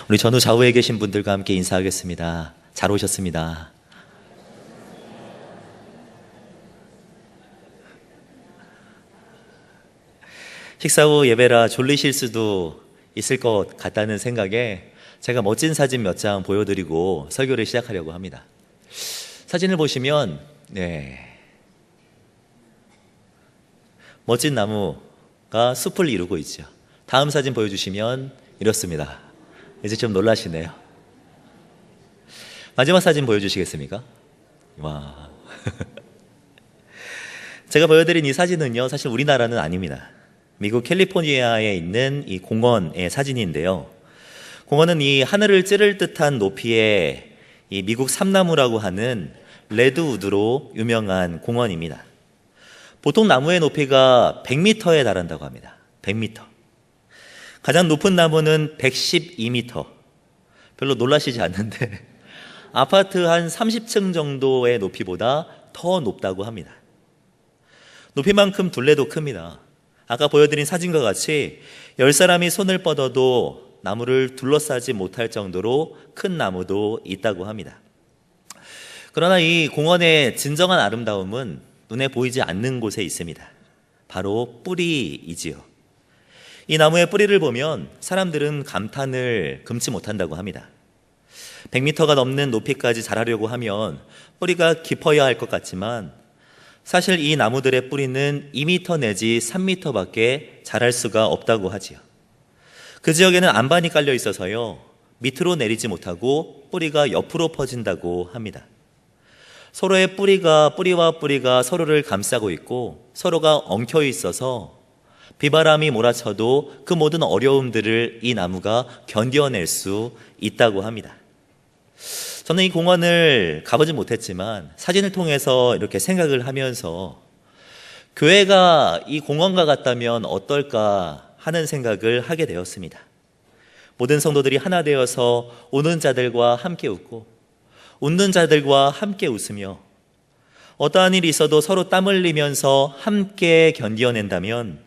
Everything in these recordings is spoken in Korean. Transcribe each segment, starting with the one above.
우리 전후 좌우에 계신 분들과 함께 인사하겠습니다. 잘 오셨습니다. 식사 후 예배라 졸리실 수도 있을 것 같다는 생각에 제가 멋진 사진 몇 장 보여드리고 설교를 시작하려고 합니다. 사진을 보시면 멋진 나무가 숲을 이루고 있죠. 다음 사진 보여주시면 이렇습니다. 이제 좀 놀라시네요. 마지막 사진 보여주시겠습니까? 와. 제가 보여드린 이 사진은요, 사실 우리나라는 아닙니다. 미국 캘리포니아에 있는 이 공원의 사진인데요. 공원은 이 하늘을 찌를 듯한 높이의 이 미국 삼나무라고 하는 레드우드로 유명한 공원입니다. 보통 나무의 높이가 100m에 달한다고 합니다. 100m. 가장 높은 나무는 112m. 별로 놀라시지 않는데 아파트 한 30층 정도의 높이보다 더 높다고 합니다. 높이만큼 둘레도 큽니다. 아까 보여드린 사진과 같이 10사람이 손을 뻗어도 나무를 둘러싸지 못할 정도로 큰 나무도 있다고 합니다. 그러나 이 공원의 진정한 아름다움은 눈에 보이지 않는 곳에 있습니다. 바로 뿌리이지요. 이 나무의 뿌리를 보면 사람들은 감탄을 금치 못한다고 합니다. 100m가 넘는 높이까지 자라려고 하면 뿌리가 깊어야 할 것 같지만 사실 이 나무들의 뿌리는 2m 내지 3m밖에 자랄 수가 없다고 하지요. 그 지역에는 안반이 깔려 있어서요, 밑으로 내리지 못하고 뿌리가 옆으로 퍼진다고 합니다. 서로의 뿌리와 뿌리가 서로를 감싸고 있고 서로가 엉켜 있어서 비바람이 몰아쳐도 그 모든 어려움들을 이 나무가 견뎌낼 수 있다고 합니다. 저는 이 공원을 가보지 못했지만 사진을 통해서 이렇게 생각을 하면서 교회가 이 공원과 같다면 어떨까 하는 생각을 하게 되었습니다. 모든 성도들이 하나 되어서 우는 자들과 함께 웃고 웃는 자들과 함께 웃으며 어떠한 일이 있어도 서로 땀 흘리면서 함께 견뎌낸다면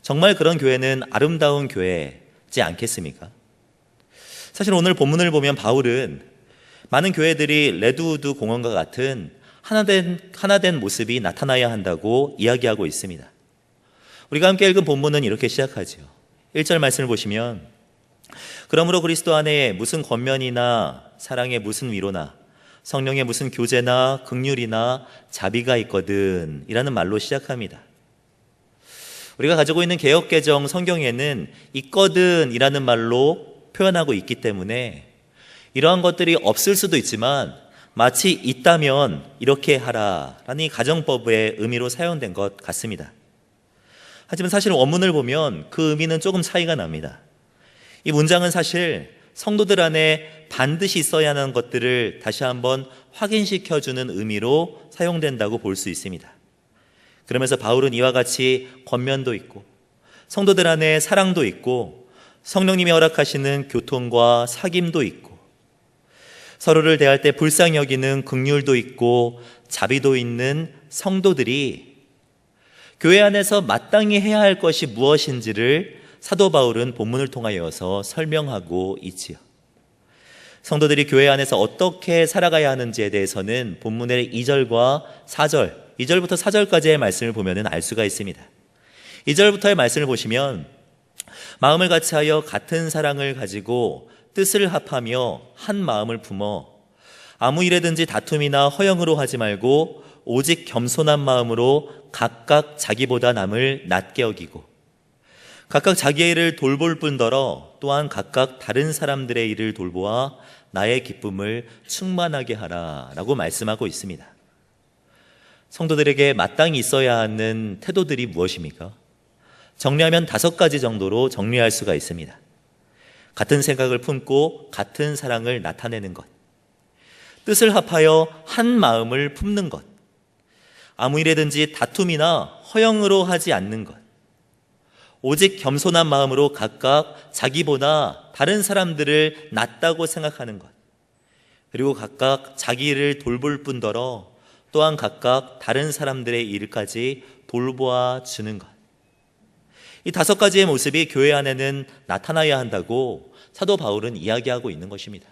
정말 그런 교회는 아름다운 교회지 않겠습니까? 사실 오늘 본문을 보면 바울은 많은 교회들이 레드우드 공원과 같은 하나된 모습이 나타나야 한다고 이야기하고 있습니다. 우리가 함께 읽은 본문은 이렇게 시작하죠. 1절 말씀을 보시면 그러므로 그리스도 안에 무슨 권면이나 사랑의 무슨 위로나 성령의 무슨 교제나 긍휼이나 자비가 있거든 이라는 말로 시작합니다. 우리가 가지고 있는 개역개정 성경에는 있거든 이라는 말로 표현하고 있기 때문에 이러한 것들이 없을 수도 있지만 마치 있다면 이렇게 하라라는 이 가정법의 의미로 사용된 것 같습니다. 하지만 사실 원문을 보면 그 의미는 조금 차이가 납니다. 이 문장은 사실 성도들 안에 반드시 있어야 하는 것들을 다시 한번 확인시켜주는 의미로 사용된다고 볼 수 있습니다. 그러면서 바울은 이와 같이 권면도 있고 성도들 안에 사랑도 있고 성령님이 허락하시는 교통과 사귐도 있고 서로를 대할 때 불쌍히 여기는 긍휼도 있고 자비도 있는 성도들이 교회 안에서 마땅히 해야 할 것이 무엇인지를 사도 바울은 본문을 통하여서 설명하고 있지요. 성도들이 교회 안에서 어떻게 살아가야 하는지에 대해서는 본문의 2절과 4절, 2절부터 4절까지의 말씀을 보면 알 수가 있습니다. 2절부터의 말씀을 보시면 마음을 같이하여 같은 사랑을 가지고 뜻을 합하며 한 마음을 품어 아무 일에든지 다툼이나 허영으로 하지 말고 오직 겸손한 마음으로 각각 자기보다 남을 낮게 여기고 각각 자기의 일을 돌볼 뿐더러 또한 각각 다른 사람들의 일을 돌보아 나의 기쁨을 충만하게 하라라고 말씀하고 있습니다. 성도들에게 마땅히 있어야 하는 태도들이 무엇입니까? 정리하면 5가지 정도로 정리할 수가 있습니다. 같은 생각을 품고 같은 사랑을 나타내는 것, 뜻을 합하여 한 마음을 품는 것, 아무 일에든지 다툼이나 허영으로 하지 않는 것, 오직 겸손한 마음으로 각각 자기보다 다른 사람들을 낫다고 생각하는 것, 그리고 각각 자기 일을 돌볼 뿐더러 또한 각각 다른 사람들의 일까지 돌보아 주는 것. 이 5가지의 모습이 교회 안에는 나타나야 한다고 사도 바울은 이야기하고 있는 것입니다.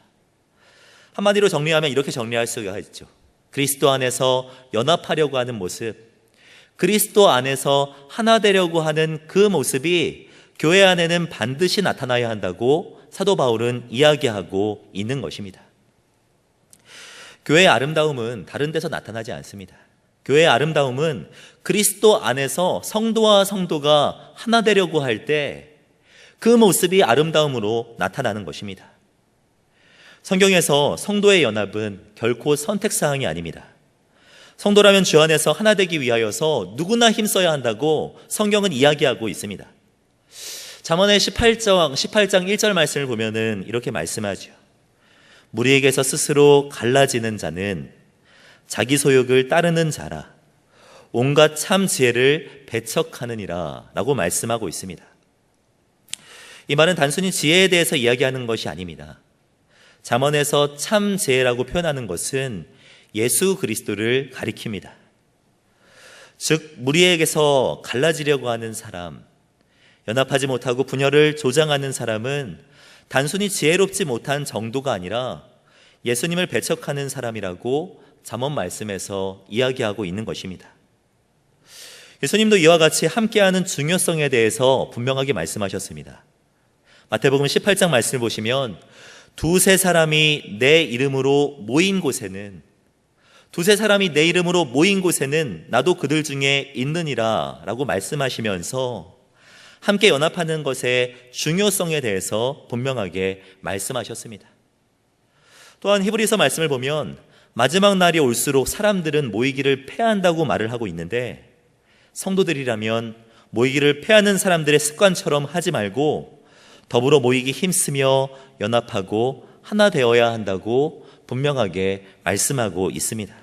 한마디로 정리하면 이렇게 정리할 수가 있죠. 그리스도 안에서 연합하려고 하는 모습, 그리스도 안에서 하나 되려고 하는 그 모습이 교회 안에는 반드시 나타나야 한다고 사도 바울은 이야기하고 있는 것입니다. 교회의 아름다움은 다른 데서 나타나지 않습니다. 교회의 아름다움은 그리스도 안에서 성도와 성도가 하나 되려고 할 때 그 모습이 아름다움으로 나타나는 것입니다. 성경에서 성도의 연합은 결코 선택사항이 아닙니다. 성도라면 주 안에서 하나 되기 위하여서 누구나 힘써야 한다고 성경은 이야기하고 있습니다. 잠언의 18장 1절 말씀을 보면은 이렇게 말씀하죠. 무리에게서 스스로 갈라지는 자는 자기 소욕을 따르는 자라 온갖 참 지혜를 배척하느니라 라고 말씀하고 있습니다. 이 말은 단순히 지혜에 대해서 이야기하는 것이 아닙니다. 잠언에서 참 지혜라고 표현하는 것은 예수 그리스도를 가리킵니다. 즉 무리에게서 갈라지려고 하는 사람, 연합하지 못하고 분열을 조장하는 사람은 단순히 지혜롭지 못한 정도가 아니라 예수님을 배척하는 사람이라고 잠언 말씀에서 이야기하고 있는 것입니다. 예수님도 이와 같이 함께하는 중요성에 대해서 분명하게 말씀하셨습니다. 마태복음 18장 말씀을 보시면 두세 사람이 내 이름으로 모인 곳에는 나도 그들 중에 있느니라 라고 말씀하시면서 함께 연합하는 것의 중요성에 대해서 분명하게 말씀하셨습니다. 또한 히브리서 말씀을 보면 마지막 날이 올수록 사람들은 모이기를 패한다고 말을 하고 있는데 성도들이라면 모이기를 패하는 사람들의 습관처럼 하지 말고 더불어 모이기 힘쓰며 연합하고 하나 되어야 한다고 분명하게 말씀하고 있습니다.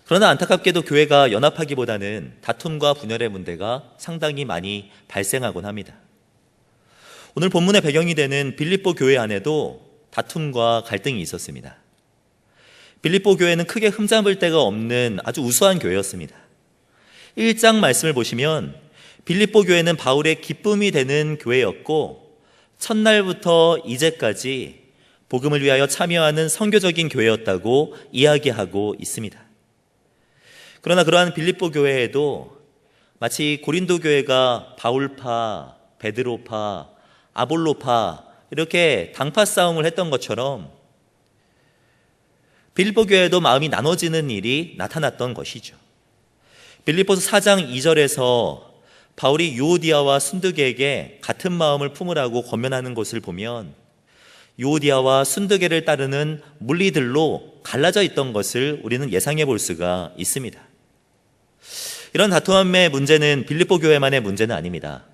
그러나 안타깝게도 교회가 연합하기보다는 다툼과 분열의 문제가 상당히 많이 발생하곤 합니다. 오늘 본문의 배경이 되는 빌립보 교회 안에도 다툼과 갈등이 있었습니다. 빌립보 교회는 크게 흠잡을 데가 없는 아주 우수한 교회였습니다. 1장 말씀을 보시면 빌립보 교회는 바울의 기쁨이 되는 교회였고 첫날부터 이제까지 복음을 위하여 참여하는 선교적인 교회였다고 이야기하고 있습니다. 그러나 그러한 빌립보 교회에도 마치 고린도 교회가 바울파, 베드로파, 아볼로파 이렇게 당파 싸움을 했던 것처럼 빌립보 교회에도 마음이 나눠지는 일이 나타났던 것이죠. 빌립보서 4장 2절에서 바울이 유오디아와 순두계에게 같은 마음을 품으라고 권면하는 것을 보면 유오디아와 순두계를 따르는 물리들로 갈라져 있던 것을 우리는 예상해 볼 수가 있습니다. 이런 다툼의 문제는 빌립보 교회만의 문제는 아닙니다.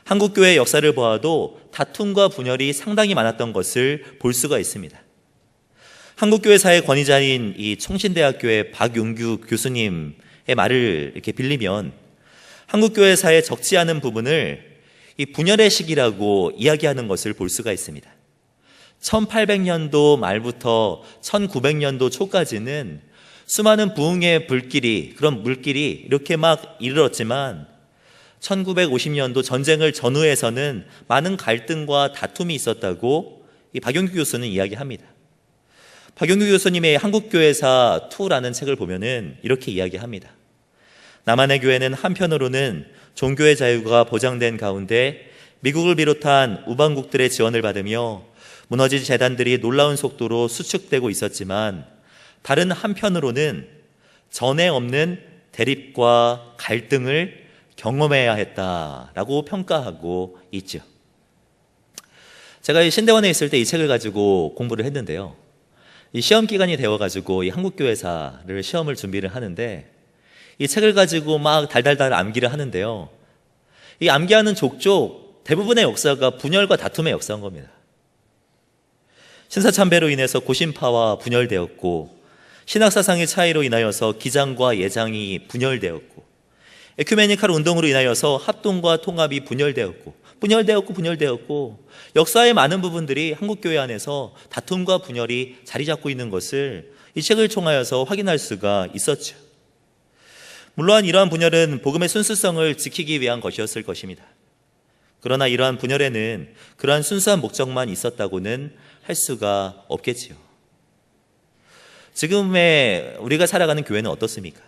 한국 교회의 역사를 보아도 다툼과 분열이 상당히 많았던 것을 볼 수가 있습니다. 한국 교회사의 권위자인 이 총신대학교의 박용규 교수님의 말을 이렇게 빌리면 한국교회사의 적지 않은 부분을 이 분열의 시기라고 이야기하는 것을 볼 수가 있습니다. 1800년도 말부터 1900년도 초까지는 수많은 부흥의 그런 물길이 이렇게 막 이르렀지만 1950년도 전쟁을 전후해서는 많은 갈등과 다툼이 있었다고 이 박용규 교수는 이야기합니다. 박용규 교수님의 한국교회사 2라는 책을 보면은 이렇게 이야기합니다. 남한의 교회는 한편으로는 종교의 자유가 보장된 가운데 미국을 비롯한 우방국들의 지원을 받으며 무너진 재단들이 놀라운 속도로 수축되고 있었지만 다른 한편으로는 전에 없는 대립과 갈등을 경험해야 했다라고 평가하고 있죠. 제가 이 신대원에 있을 때 이 책을 가지고 공부를 했는데요. 이 시험 기간이 되어가지고 이 한국교회사를 시험을 준비를 하는데 이 책을 가지고 막 달달달 암기를 하는데요. 이 암기하는 족족 대부분의 역사가 분열과 다툼의 역사인 겁니다. 신사참배로 인해서 고신파와 분열되었고 신학사상의 차이로 인하여서 기장과 예장이 분열되었고 에큐메니칼 운동으로 인하여서 합동과 통합이 분열되었고 역사의 많은 부분들이 한국교회 안에서 다툼과 분열이 자리 잡고 있는 것을 이 책을 통하여서 확인할 수가 있었죠. 물론 이러한 분열은 복음의 순수성을 지키기 위한 것이었을 것입니다. 그러나 이러한 분열에는 그러한 순수한 목적만 있었다고는 할 수가 없겠지요. 지금의 우리가 살아가는 교회는 어떻습니까?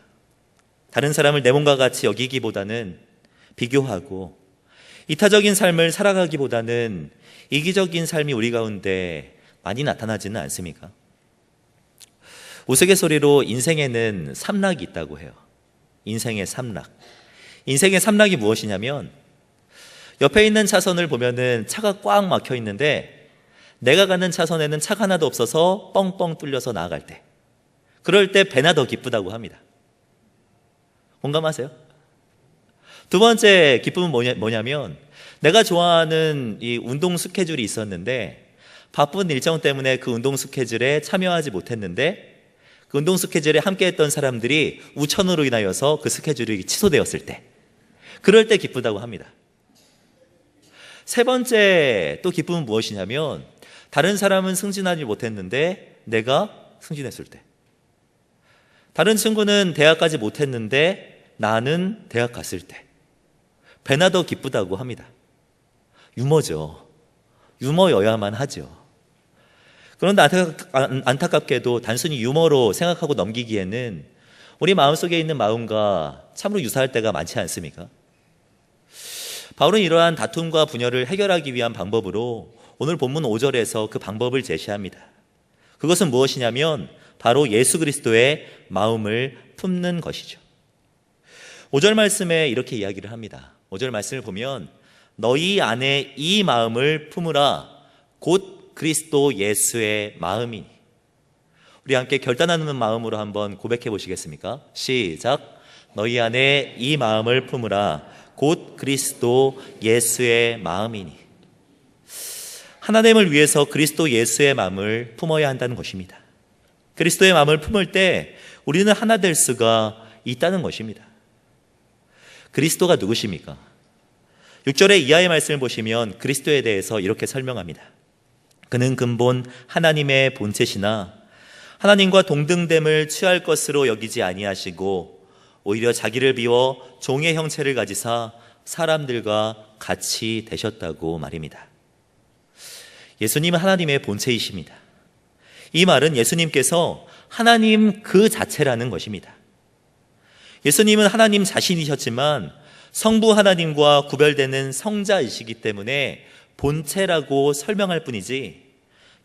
다른 사람을 내 몸과 같이 여기기보다는 비교하고 이타적인 삶을 살아가기보다는 이기적인 삶이 우리 가운데 많이 나타나지는 않습니까? 우스갯소리로 인생에는 삼락이 있다고 해요. 인생의 삼락. 인생의 삼락이 무엇이냐면 옆에 있는 차선을 보면은 차가 꽉 막혀 있는데 내가 가는 차선에는 차가 하나도 없어서 뻥뻥 뚫려서 나아갈 때, 그럴 때 배나 더 기쁘다고 합니다. 공감하세요? 두 번째 기쁨은 뭐냐면 내가 좋아하는 이 운동 스케줄이 있었는데 바쁜 일정 때문에 그 운동 스케줄에 참여하지 못했는데 그 운동 스케줄에 함께했던 사람들이 우천으로 인하여서 그 스케줄이 취소되었을 때, 그럴 때 기쁘다고 합니다. 세 번째 또 기쁨은 무엇이냐면 다른 사람은 승진하지 못했는데 내가 승진했을 때, 다른 친구는 대학 가지 못했는데 나는 대학 갔을 때, 배나 더 기쁘다고 합니다. 유머죠. 유머여야만 하죠. 그런데 안타깝게도 단순히 유머로 생각하고 넘기기에는 우리 마음속에 있는 마음과 참으로 유사할 때가 많지 않습니까? 바울은 이러한 다툼과 분열을 해결하기 위한 방법으로 오늘 본문 5절에서 그 방법을 제시합니다. 그것은 무엇이냐면 바로 예수 그리스도의 마음을 품는 것이죠. 5절 말씀에 이렇게 이야기를 합니다. 5절 말씀을 보면 너희 안에 이 마음을 품으라 곧 그리스도 예수의 마음이니. 우리 함께 결단하는 마음으로 한번 고백해 보시겠습니까? 시작. 너희 안에 이 마음을 품으라 곧 그리스도 예수의 마음이니. 하나님을 위해서 그리스도 예수의 마음을 품어야 한다는 것입니다. 그리스도의 마음을 품을 때 우리는 하나 될 수가 있다는 것입니다. 그리스도가 누구십니까? 6절의 이하의 말씀을 보시면 그리스도에 대해서 이렇게 설명합니다. 그는 근본 하나님의 본체시나 하나님과 동등됨을 취할 것으로 여기지 아니하시고 오히려 자기를 비워 종의 형체를 가지사 사람들과 같이 되셨다고 말입니다. 예수님은 하나님의 본체이십니다. 이 말은 예수님께서 하나님 그 자체라는 것입니다. 예수님은 하나님 자신이셨지만 성부 하나님과 구별되는 성자이시기 때문에 본체라고 설명할 뿐이지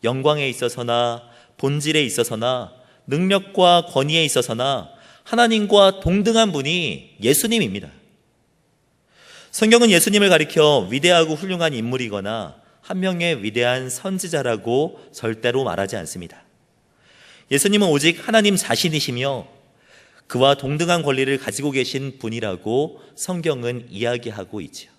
영광에 있어서나 본질에 있어서나 능력과 권위에 있어서나 하나님과 동등한 분이 예수님입니다. 성경은 예수님을 가리켜 위대하고 훌륭한 인물이거나 한 명의 위대한 선지자라고 절대로 말하지 않습니다. 예수님은 오직 하나님 자신이시며 그와 동등한 권리를 가지고 계신 분이라고 성경은 이야기하고 있지요.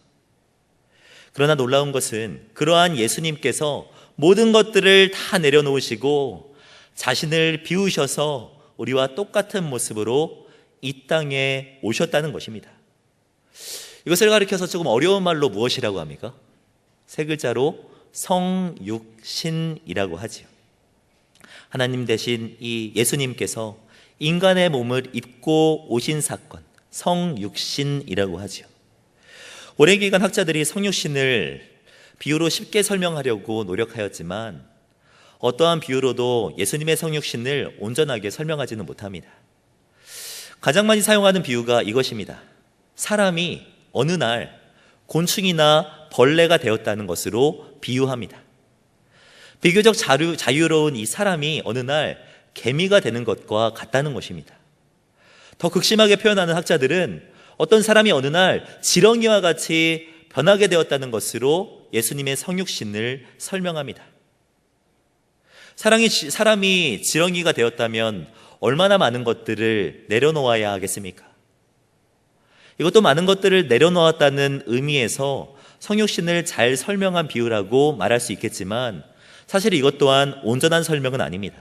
그러나 놀라운 것은 그러한 예수님께서 모든 것들을 다 내려놓으시고 자신을 비우셔서 우리와 똑같은 모습으로 이 땅에 오셨다는 것입니다. 이것을 가리켜서 조금 어려운 말로 무엇이라고 합니까? 세 글자로 성육신이라고 하지요. 하나님 대신 이 예수님께서 인간의 몸을 입고 오신 사건, 성육신이라고 하지요. 오랜 기간 학자들이 성육신을 비유로 쉽게 설명하려고 노력하였지만 어떠한 비유로도 예수님의 성육신을 온전하게 설명하지는 못합니다. 가장 많이 사용하는 비유가 이것입니다. 사람이 어느 날 곤충이나 벌레가 되었다는 것으로 비유합니다. 비교적 자유로운 이 사람이 어느 날 개미가 되는 것과 같다는 것입니다. 더 극심하게 표현하는 학자들은 어떤 사람이 어느 날 지렁이와 같이 변하게 되었다는 것으로 예수님의 성육신을 설명합니다. 사람이 지렁이가 되었다면 얼마나 많은 것들을 내려놓아야 하겠습니까? 이것도 많은 것들을 내려놓았다는 의미에서 성육신을 잘 설명한 비유라고 말할 수 있겠지만 사실 이것 또한 온전한 설명은 아닙니다.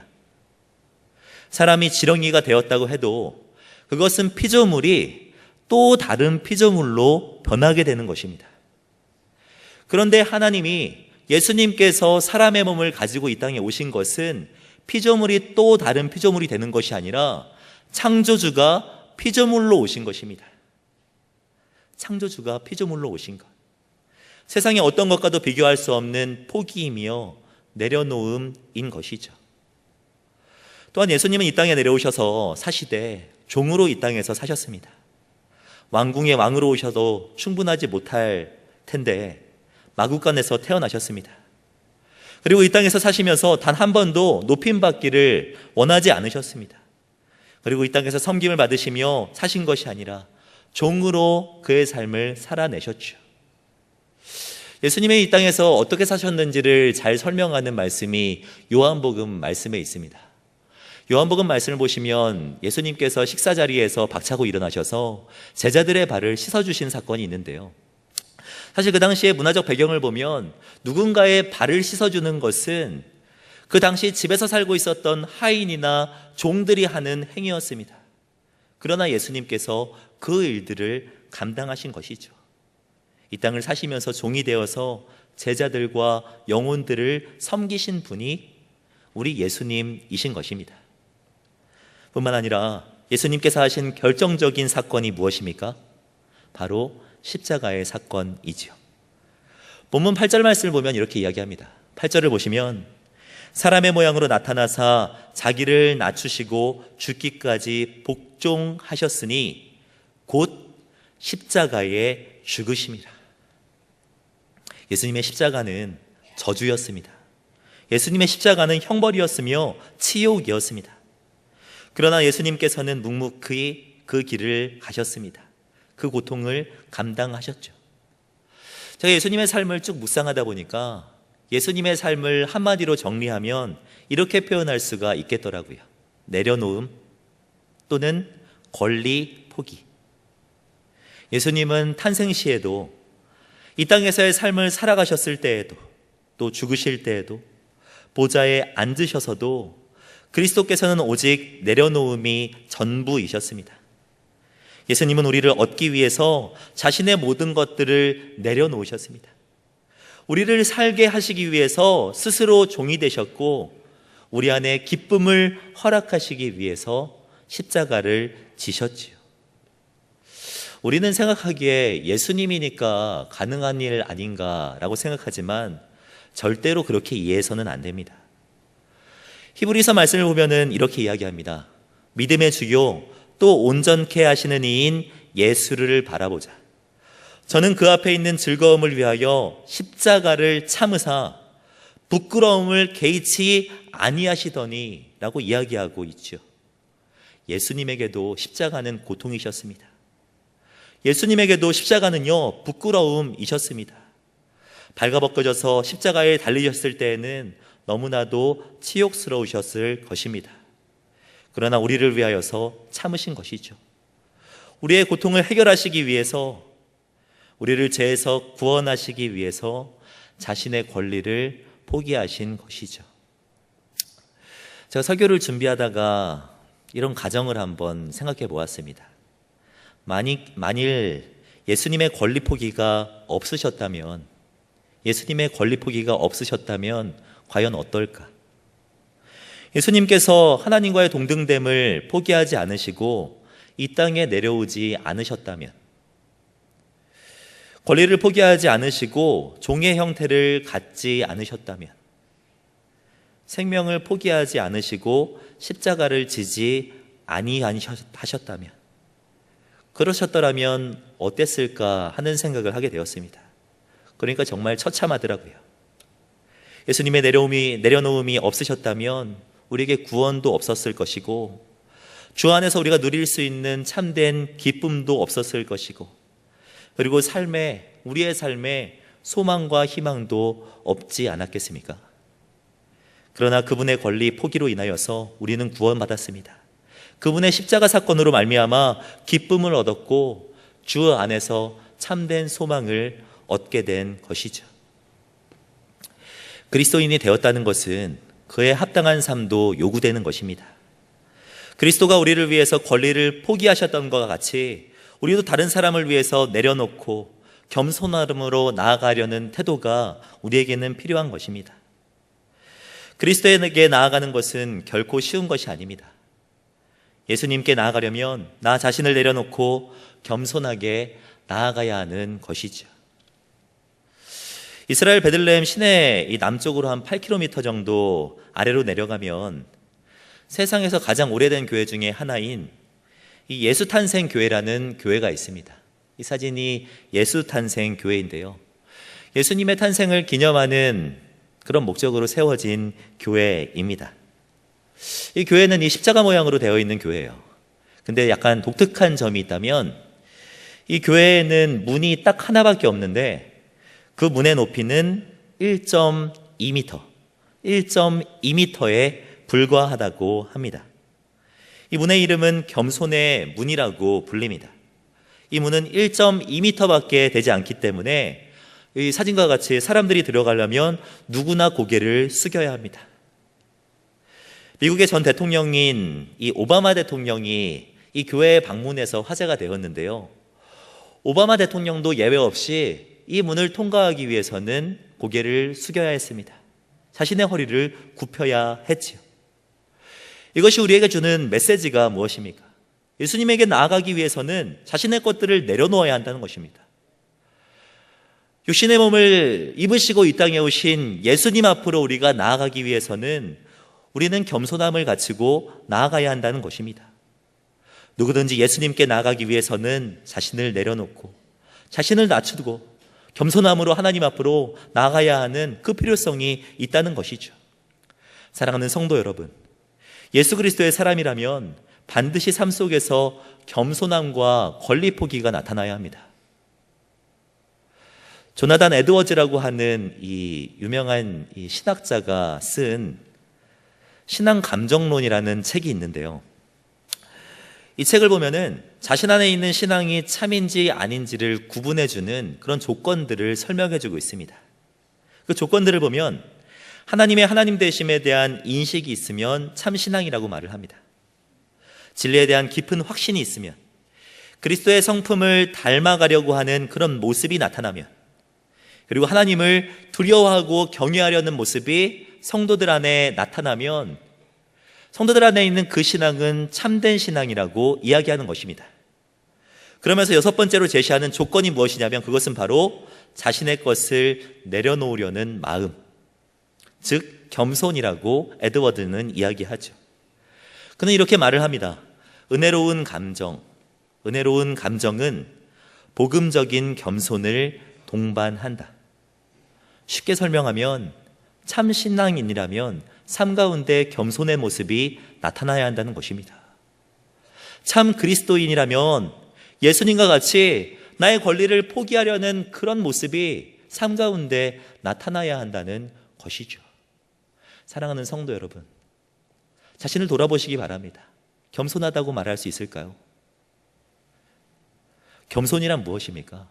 사람이 지렁이가 되었다고 해도 그것은 피조물이 또 다른 피조물로 변하게 되는 것입니다. 그런데 하나님이 예수님께서 사람의 몸을 가지고 이 땅에 오신 것은 피조물이 또 다른 피조물이 되는 것이 아니라 창조주가 피조물로 오신 것입니다. 창조주가 피조물로 오신 것. 세상의 어떤 것과도 비교할 수 없는 포기이며 내려놓음인 것이죠. 또한 예수님은 이 땅에 내려오셔서 사시되 종으로 이 땅에서 사셨습니다. 왕궁의 왕으로 오셔도 충분하지 못할 텐데 마구간에서 태어나셨습니다. 그리고 이 땅에서 사시면서 단 한 번도 높임받기를 원하지 않으셨습니다. 그리고 이 땅에서 섬김을 받으시며 사신 것이 아니라 종으로 그의 삶을 살아내셨죠. 예수님의 이 땅에서 어떻게 사셨는지를 잘 설명하는 말씀이 요한복음 말씀에 있습니다. 요한복음 말씀을 보시면 예수님께서 식사 자리에서 박차고 일어나셔서 제자들의 발을 씻어주신 사건이 있는데요. 사실 그 당시의 문화적 배경을 보면 누군가의 발을 씻어주는 것은 그 당시 집에서 살고 있었던 하인이나 종들이 하는 행위였습니다. 그러나 예수님께서 그 일들을 감당하신 것이죠. 이 땅을 사시면서 종이 되어서 제자들과 영혼들을 섬기신 분이 우리 예수님이신 것입니다. 뿐만 아니라 예수님께서 하신 결정적인 사건이 무엇입니까? 바로 십자가의 사건이지요. 본문 8절 말씀을 보면 이렇게 이야기합니다. 8절을 보시면 사람의 모양으로 나타나사 자기를 낮추시고 죽기까지 복종하셨으니 곧 십자가에 죽으심이라. 예수님의 십자가는 저주였습니다. 예수님의 십자가는 형벌이었으며 치욕이었습니다. 그러나 예수님께서는 묵묵히 그 길을 가셨습니다. 그 고통을 감당하셨죠. 제가 예수님의 삶을 쭉 묵상하다 보니까 예수님의 삶을 한마디로 정리하면 이렇게 표현할 수가 있겠더라고요. 내려놓음 또는 권리 포기. 예수님은 탄생 시에도 이 땅에서의 삶을 살아가셨을 때에도 또 죽으실 때에도 보좌에 앉으셔서도 그리스도께서는 오직 내려놓음이 전부이셨습니다. 예수님은 우리를 얻기 위해서 자신의 모든 것들을 내려놓으셨습니다. 우리를 살게 하시기 위해서 스스로 종이 되셨고 우리 안에 기쁨을 허락하시기 위해서 십자가를 지셨지요. 우리는 생각하기에 예수님이니까 가능한 일 아닌가라고 생각하지만 절대로 그렇게 이해해서는 안 됩니다. 히브리서 말씀을 보면은 이렇게 이야기합니다. 믿음의 주요 또 온전케 하시는 이인 예수를 바라보자. 저는 그 앞에 있는 즐거움을 위하여 십자가를 참으사 부끄러움을 개의치 아니하시더니 라고 이야기하고 있죠. 예수님에게도 십자가는 고통이셨습니다. 예수님에게도 십자가는요 부끄러움이셨습니다. 발가벗겨져서 십자가에 달리셨을 때에는 너무나도 치욕스러우셨을 것입니다. 그러나 우리를 위하여서 참으신 것이죠. 우리의 고통을 해결하시기 위해서, 우리를 죄에서 구원하시기 위해서 자신의 권리를 포기하신 것이죠. 제가 설교를 준비하다가 이런 가정을 한번 생각해 보았습니다. 만일 예수님의 권리 포기가 없으셨다면, 과연 어떨까? 예수님께서 하나님과의 동등됨을 포기하지 않으시고 이 땅에 내려오지 않으셨다면, 권리를 포기하지 않으시고 종의 형태를 갖지 않으셨다면, 생명을 포기하지 않으시고 십자가를 지지 아니하셨다면, 그러셨더라면 어땠을까 하는 생각을 하게 되었습니다. 그러니까 정말 처참하더라고요. 예수님의 내려놓음이 없으셨다면 우리에게 구원도 없었을 것이고 주 안에서 우리가 누릴 수 있는 참된 기쁨도 없었을 것이고 그리고 우리의 삶에 소망과 희망도 없지 않았겠습니까? 그러나 그분의 권리 포기로 인하여서 우리는 구원받았습니다. 그분의 십자가 사건으로 말미암아 기쁨을 얻었고 주 안에서 참된 소망을 얻게 된 것이죠. 그리스도인이 되었다는 것은 그에 합당한 삶도 요구되는 것입니다. 그리스도가 우리를 위해서 권리를 포기하셨던 것과 같이 우리도 다른 사람을 위해서 내려놓고 겸손함으로 나아가려는 태도가 우리에게는 필요한 것입니다. 그리스도에게 나아가는 것은 결코 쉬운 것이 아닙니다. 예수님께 나아가려면 나 자신을 내려놓고 겸손하게 나아가야 하는 것이죠. 이스라엘 베들레헴 시내 이 남쪽으로 한 8km 정도 아래로 내려가면 세상에서 가장 오래된 교회 중에 하나인 이 예수탄생교회라는 교회가 있습니다. 이 사진이 예수탄생교회인데요. 예수님의 탄생을 기념하는 그런 목적으로 세워진 교회입니다. 이 교회는 이 십자가 모양으로 되어 있는 교회예요. 근데 약간 독특한 점이 있다면 이 교회에는 문이 딱 하나밖에 없는데 그 문의 높이는 1.2m, 1.2m에 불과하다고 합니다. 이 문의 이름은 겸손의 문이라고 불립니다. 이 문은 1.2m밖에 되지 않기 때문에 이 사진과 같이 사람들이 들어가려면 누구나 고개를 숙여야 합니다. 미국의 전 대통령인 이 오바마 대통령이 이 교회에 방문해서 화제가 되었는데요. 오바마 대통령도 예외 없이 이 문을 통과하기 위해서는 고개를 숙여야 했습니다. 자신의 허리를 굽혀야 했지요. 이것이 우리에게 주는 메시지가 무엇입니까? 예수님에게 나아가기 위해서는 자신의 것들을 내려놓아야 한다는 것입니다. 육신의 몸을 입으시고 이 땅에 오신 예수님 앞으로 우리가 나아가기 위해서는 우리는 겸손함을 갖추고 나아가야 한다는 것입니다. 누구든지 예수님께 나아가기 위해서는 자신을 내려놓고 자신을 낮추고 겸손함으로 하나님 앞으로 나아가야 하는 그 필요성이 있다는 것이죠. 사랑하는 성도 여러분, 예수 그리스도의 사람이라면 반드시 삶 속에서 겸손함과 권리 포기가 나타나야 합니다. 조나단 에드워즈라고 하는 이 유명한 이 신학자가 쓴 신앙 감정론이라는 책이 있는데요. 이 책을 보면은 자신 안에 있는 신앙이 참인지 아닌지를 구분해주는 그런 조건들을 설명해주고 있습니다. 그 조건들을 보면 하나님의 하나님 되심에 대한 인식이 있으면 참 신앙이라고 말을 합니다. 진리에 대한 깊은 확신이 있으면, 그리스도의 성품을 닮아가려고 하는 그런 모습이 나타나면, 그리고 하나님을 두려워하고 경외하려는 모습이 성도들 안에 나타나면 성도들 안에 있는 그 신앙은 참된 신앙이라고 이야기하는 것입니다. 그러면서 여섯 번째로 제시하는 조건이 무엇이냐면 그것은 바로 자신의 것을 내려놓으려는 마음, 즉 겸손이라고 에드워드는 이야기하죠. 그는 이렇게 말을 합니다. 은혜로운 감정은 복음적인 겸손을 동반한다. 쉽게 설명하면 참 신앙인이라면 삶 가운데 겸손의 모습이 나타나야 한다는 것입니다. 참 그리스도인이라면 예수님과 같이 나의 권리를 포기하려는 그런 모습이 삶 가운데 나타나야 한다는 것이죠. 사랑하는 성도 여러분, 자신을 돌아보시기 바랍니다. 겸손하다고 말할 수 있을까요? 겸손이란 무엇입니까?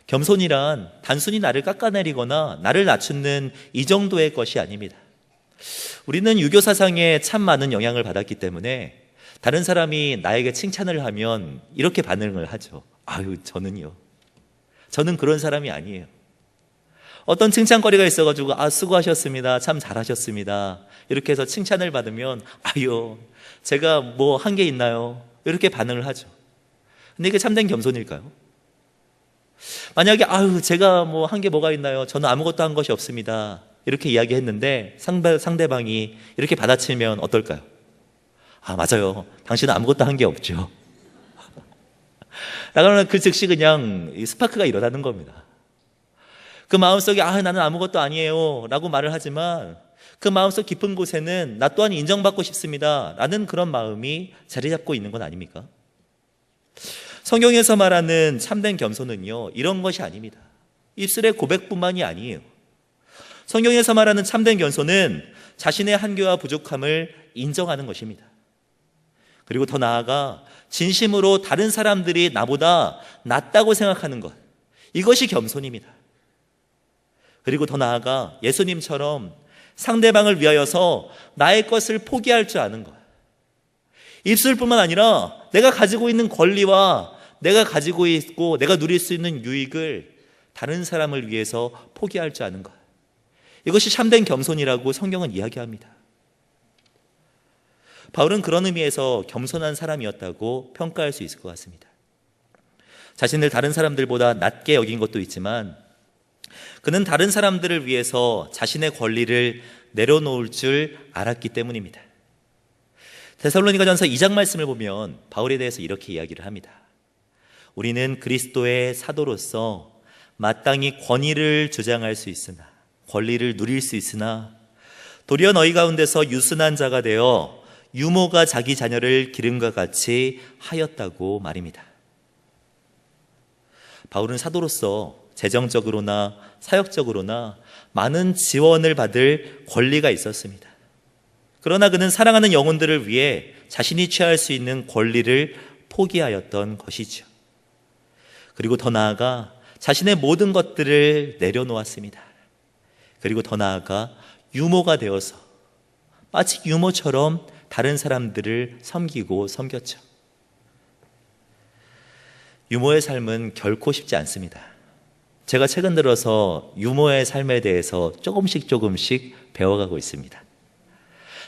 겸손이란 단순히 나를 깎아내리거나 나를 낮추는 이 정도의 것이 아닙니다. 우리는 유교 사상에 참 많은 영향을 받았기 때문에 다른 사람이 나에게 칭찬을 하면 이렇게 반응을 하죠. 아유, 저는 그런 사람이 아니에요. 어떤 칭찬거리가 있어가지고 수고하셨습니다. 참 잘하셨습니다. 이렇게 해서 칭찬을 받으면 아유, 제가 뭐 한 게 있나요? 이렇게 반응을 하죠. 근데 이게 참된 겸손일까요? 만약에 제가 뭐 한 게 뭐가 있나요? 저는 아무것도 한 것이 없습니다. 이렇게 이야기했는데 상대방이 이렇게 받아치면 어떨까요? 맞아요. 당신은 아무것도 한 게 없죠. 그러면 그 즉시 그냥 스파크가 일어나는 겁니다. 그 마음속에 나는 아무것도 아니에요 라고 말을 하지만 그 마음속 깊은 곳에는 나 또한 인정받고 싶습니다 라는 그런 마음이 자리 잡고 있는 건 아닙니까? 성경에서 말하는 참된 겸손은요, 이런 것이 아닙니다. 입술의 고백뿐만이 아니에요. 성경에서 말하는 참된 겸손은 자신의 한계와 부족함을 인정하는 것입니다. 그리고 더 나아가 진심으로 다른 사람들이 나보다 낫다고 생각하는 것, 이것이 겸손입니다. 그리고 더 나아가 예수님처럼 상대방을 위하여서 나의 것을 포기할 줄 아는 것, 입술뿐만 아니라 내가 가지고 있는 권리와 내가 가지고 있고 내가 누릴 수 있는 유익을 다른 사람을 위해서 포기할 줄 아는 것, 이것이 참된 겸손이라고 성경은 이야기합니다. 바울은 그런 의미에서 겸손한 사람이었다고 평가할 수 있을 것 같습니다. 자신을 다른 사람들보다 낮게 여긴 것도 있지만 그는 다른 사람들을 위해서 자신의 권리를 내려놓을 줄 알았기 때문입니다. 데살로니가전서 2장 말씀을 보면 바울에 대해서 이렇게 이야기를 합니다. 우리는 그리스도의 사도로서 마땅히 권위를 주장할 수 있으나, 권리를 누릴 수 있으나 도리어 너희 가운데서 유순한 자가 되어 유모가 자기 자녀를 기름과 같이 하였다고 말입니다. 바울은 사도로서 재정적으로나 사역적으로나 많은 지원을 받을 권리가 있었습니다. 그러나 그는 사랑하는 영혼들을 위해 자신이 취할 수 있는 권리를 포기하였던 것이죠. 그리고 더 나아가 자신의 모든 것들을 내려놓았습니다. 그리고 더 나아가 유모가 되어서 마치 유모처럼 다른 사람들을 섬기고 섬겼죠. 유모의 삶은 결코 쉽지 않습니다. 제가 최근 들어서 유모의 삶에 대해서 조금씩 배워가고 있습니다.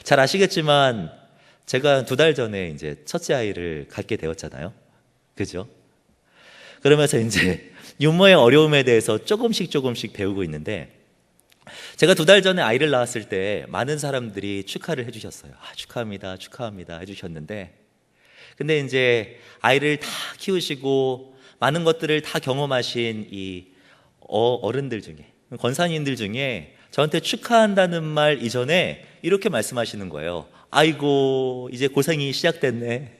잘 아시겠지만 제가 2달 전에 이제 첫째 아이를 갖게 되었잖아요. 그죠? 그러면서 이제 유모의 어려움에 대해서 조금씩 배우고 있는데, 제가 2달 전에 아이를 낳았을 때 많은 사람들이 축하를 해주셨어요. 축하합니다, 축하합니다 해주셨는데, 근데 이제 아이를 다 키우시고 많은 것들을 다 경험하신 이 어른들 중에, 권사님들 중에 저한테 축하한다는 말 이전에 이렇게 말씀하시는 거예요. 아이고, 이제 고생이 시작됐네.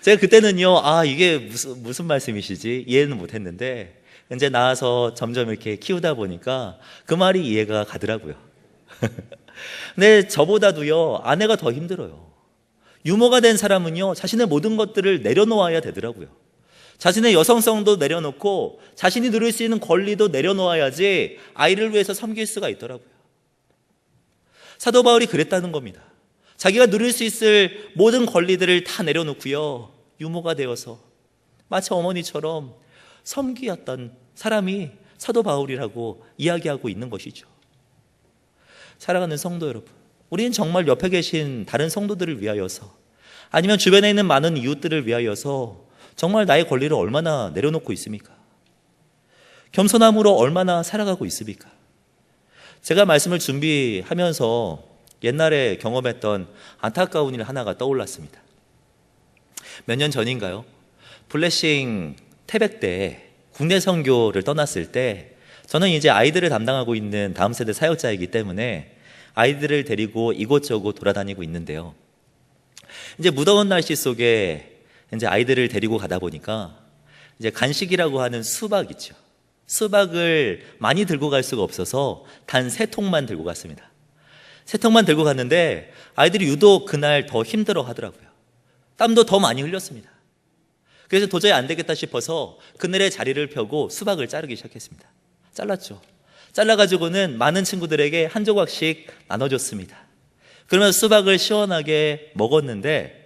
제가 그때는요, 이게 무슨 말씀이시지? 이해는 못했는데, 이제 나와서 점점 이렇게 키우다 보니까 그 말이 이해가 가더라고요. 근데 저보다도요, 아내가 더 힘들어요. 유모가 된 사람은요, 자신의 모든 것들을 내려놓아야 되더라고요. 자신의 여성성도 내려놓고 자신이 누릴 수 있는 권리도 내려놓아야지 아이를 위해서 섬길 수가 있더라고요. 사도 바울이 그랬다는 겁니다. 자기가 누릴 수 있을 모든 권리들을 다 내려놓고요, 유모가 되어서 마치 어머니처럼 섬기었던 사람이 사도 바울이라고 이야기하고 있는 것이죠. 사랑하는 성도 여러분, 우리는 정말 옆에 계신 다른 성도들을 위하여서, 아니면 주변에 있는 많은 이웃들을 위하여서 정말 나의 권리를 얼마나 내려놓고 있습니까? 겸손함으로 얼마나 살아가고 있습니까? 제가 말씀을 준비하면서 옛날에 경험했던 안타까운 일 하나가 떠올랐습니다. 몇 년 전인가요? 블레싱 태백 때 국내 선교를 떠났을 때, 저는 이제 아이들을 담당하고 있는 다음 세대 사역자이기 때문에 아이들을 데리고 이곳저곳 돌아다니고 있는데요. 이제 무더운 날씨 속에 이제 아이들을 데리고 가다 보니까 이제 간식이라고 하는 수박 있죠. 수박을 많이 들고 갈 수가 없어서 단 3통만 들고 갔습니다. 3통만 들고 갔는데 아이들이 유독 그날 더 힘들어 하더라고요. 땀도 더 많이 흘렸습니다. 그래서 도저히 안 되겠다 싶어서 그늘에 자리를 펴고 수박을 자르기 시작했습니다. 잘랐죠. 잘라가지고는 많은 친구들에게 한 조각씩 나눠줬습니다. 그러면서 수박을 시원하게 먹었는데,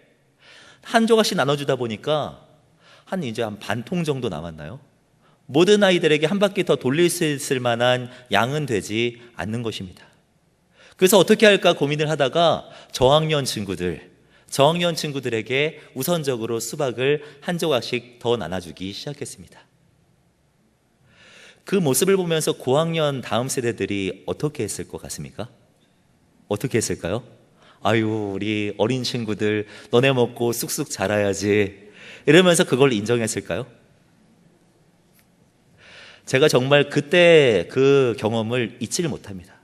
한 조각씩 나눠주다 보니까 이제 한 반통 정도 남았나요? 모든 아이들에게 한 바퀴 더 돌릴 수 있을 만한 양은 되지 않는 것입니다. 그래서 어떻게 할까 고민을 하다가 저학년 친구들에게 우선적으로 수박을 한 조각씩 더 나눠주기 시작했습니다. 그 모습을 보면서 고학년 다음 세대들이 어떻게 했을 것 같습니까? 어떻게 했을까요? 아유, 우리 어린 친구들 너네 먹고 쑥쑥 자라야지 이러면서 그걸 인정했을까요? 제가 정말 그때 그 경험을 잊지를 못합니다.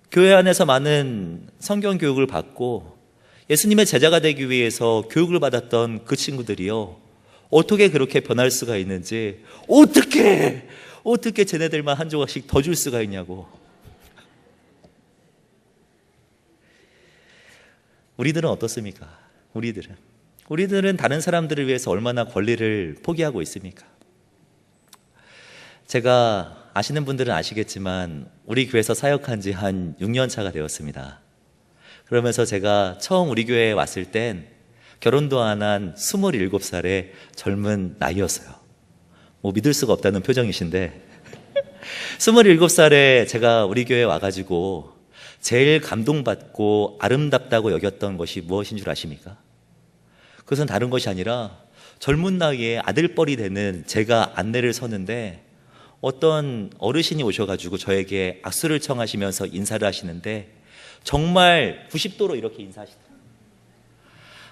교회 안에서 많은 성경 교육을 받고 예수님의 제자가 되기 위해서 교육을 받았던 그 친구들이요, 어떻게 그렇게 변할 수가 있는지, 어떻게 쟤네들만 한 조각씩 더 줄 수가 있냐고. 우리들은 어떻습니까? 우리들은 다른 사람들을 위해서 얼마나 권리를 포기하고 있습니까? 제가 아시는 분들은 아시겠지만 우리 교회에서 사역한 지 한 6년 차가 되었습니다. 그러면서 제가 처음 우리 교회에 왔을 땐 결혼도 안 한 27살의 젊은 나이였어요. 믿을 수가 없다는 표정이신데 27살에 제가 우리 교회에 와가지고 제일 감동받고 아름답다고 여겼던 것이 무엇인 줄 아십니까? 그것은 다른 것이 아니라 젊은 나이에 아들뻘이 되는 제가 안내를 서는데 어떤 어르신이 오셔가지고 저에게 악수를 청하시면서 인사를 하시는데 정말 90도로 이렇게 인사하시더라고요.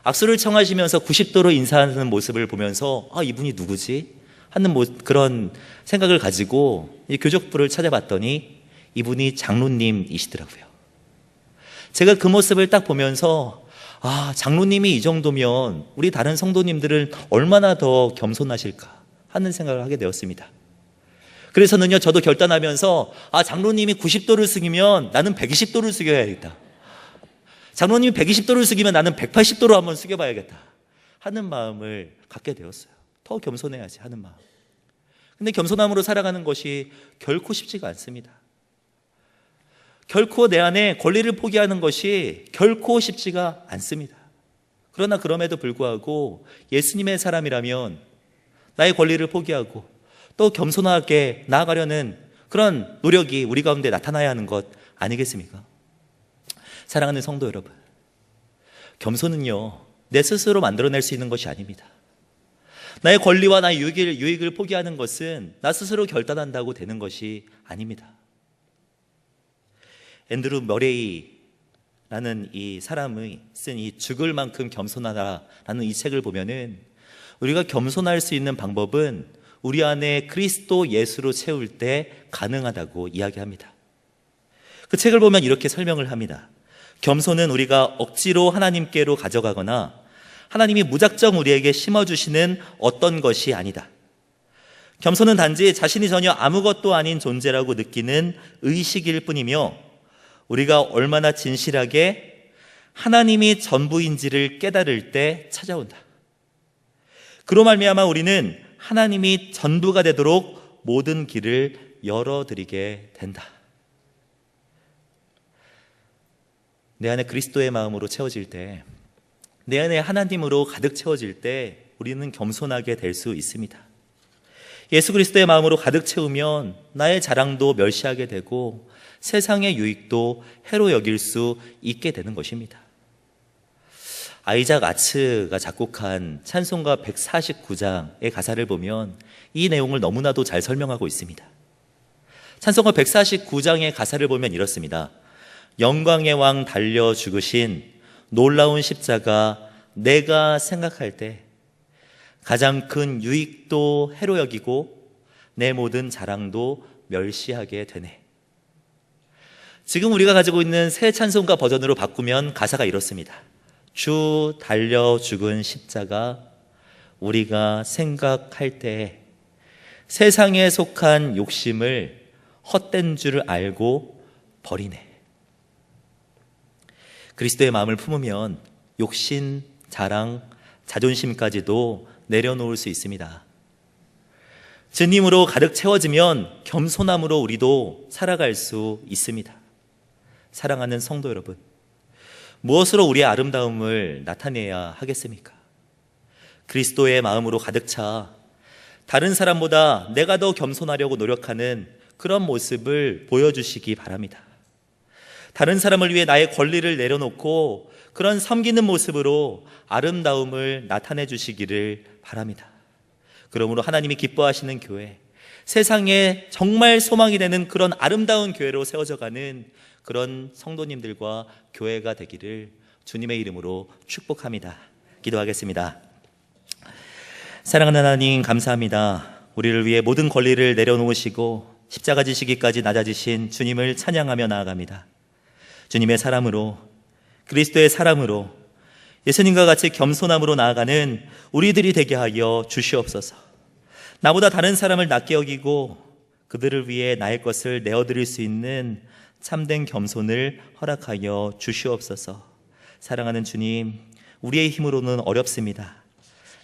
악수를 청하시면서 90도로 인사하는 모습을 보면서 이분이 누구지? 하는 그런 생각을 가지고 이 교족부를 찾아봤더니 이분이 장로님이시더라고요. 제가 그 모습을 딱 보면서 장로님이 이 정도면 우리 다른 성도님들은 얼마나 더 겸손하실까 하는 생각을 하게 되었습니다. 그래서는요, 저도 결단하면서 장로님이 90도를 숙이면 나는 120도를 숙여야겠다. 장로님이 120도를 숙이면 나는 180도로 한번 숙여봐야겠다 하는 마음을 갖게 되었어요. 더 겸손해야지 하는 마음. 근데 겸손함으로 살아가는 것이 결코 쉽지가 않습니다. 결코 내 안에 권리를 포기하는 것이 결코 쉽지가 않습니다. 그러나 그럼에도 불구하고 예수님의 사람이라면 나의 권리를 포기하고 또 겸손하게 나아가려는 그런 노력이 우리 가운데 나타나야 하는 것 아니겠습니까? 사랑하는 성도 여러분, 겸손은요, 내 스스로 만들어낼 수 있는 것이 아닙니다. 나의 권리와 나의 유익을 포기하는 것은 나 스스로 결단한다고 되는 것이 아닙니다. 앤드루 머레이라는 이 사람이 쓴 이 죽을 만큼 겸손하다라는 이 책을 보면은 우리가 겸손할 수 있는 방법은 우리 안에 그리스도 예수로 채울 때 가능하다고 이야기합니다. 그 책을 보면 이렇게 설명을 합니다. 겸손은 우리가 억지로 하나님께로 가져가거나 하나님이 무작정 우리에게 심어주시는 어떤 것이 아니다. 겸손은 단지 자신이 전혀 아무것도 아닌 존재라고 느끼는 의식일 뿐이며 우리가 얼마나 진실하게 하나님이 전부인지를 깨달을 때 찾아온다. 그로 말미암아 우리는 하나님이 전부가 되도록 모든 길을 열어드리게 된다. 내 안에 그리스도의 마음으로 채워질 때, 내 안에 하나님으로 가득 채워질 때 우리는 겸손하게 될 수 있습니다. 예수 그리스도의 마음으로 가득 채우면 나의 자랑도 멸시하게 되고 세상의 유익도 해로 여길 수 있게 되는 것입니다. 아이작 아츠가 작곡한 찬송가 149장의 가사를 보면 이 내용을 너무나도 잘 설명하고 있습니다. 찬송가 149장의 가사를 보면 이렇습니다. 영광의 왕 달려 죽으신 놀라운 십자가 내가 생각할 때 가장 큰 유익도 해로 여기고 내 모든 자랑도 멸시하게 되네. 지금 우리가 가지고 있는 새 찬송가 버전으로 바꾸면 가사가 이렇습니다. 주 달려 죽은 십자가 우리가 생각할 때 세상에 속한 욕심을 헛된 줄 알고 버리네. 그리스도의 마음을 품으면 욕심, 자랑, 자존심까지도 내려놓을 수 있습니다. 주님으로 가득 채워지면 겸손함으로 우리도 살아갈 수 있습니다. 사랑하는 성도 여러분, 무엇으로 우리의 아름다움을 나타내야 하겠습니까? 그리스도의 마음으로 가득 차 다른 사람보다 내가 더 겸손하려고 노력하는 그런 모습을 보여주시기 바랍니다. 다른 사람을 위해 나의 권리를 내려놓고 그런 섬기는 모습으로 아름다움을 나타내 주시기를 바랍니다. 그러므로 하나님이 기뻐하시는 교회, 세상에 정말 소망이 되는 그런 아름다운 교회로 세워져가는 그런 성도님들과 교회가 되기를 주님의 이름으로 축복합니다. 기도하겠습니다. 사랑하는 하나님, 감사합니다. 우리를 위해 모든 권리를 내려놓으시고 십자가 지시기까지 낮아지신 주님을 찬양하며 나아갑니다. 주님의 사람으로, 그리스도의 사람으로, 예수님과 같이 겸손함으로 나아가는 우리들이 되게 하여 주시옵소서. 나보다 다른 사람을 낮게 여기고 그들을 위해 나의 것을 내어드릴 수 있는 참된 겸손을 허락하여 주시옵소서. 사랑하는 주님, 우리의 힘으로는 어렵습니다.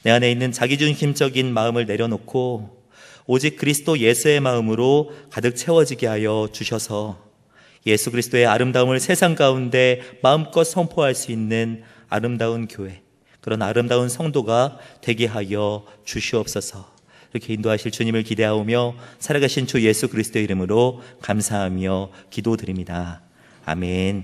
내 안에 있는 자기중심적인 마음을 내려놓고 오직 그리스도 예수의 마음으로 가득 채워지게 하여 주셔서 예수 그리스도의 아름다움을 세상 가운데 마음껏 선포할 수 있는 아름다운 교회, 그런 아름다운 성도가 되게 하여 주시옵소서. 이렇게 인도하실 주님을 기대하오며 살아가신 주 예수 그리스도의 이름으로 감사하며 기도드립니다. 아멘.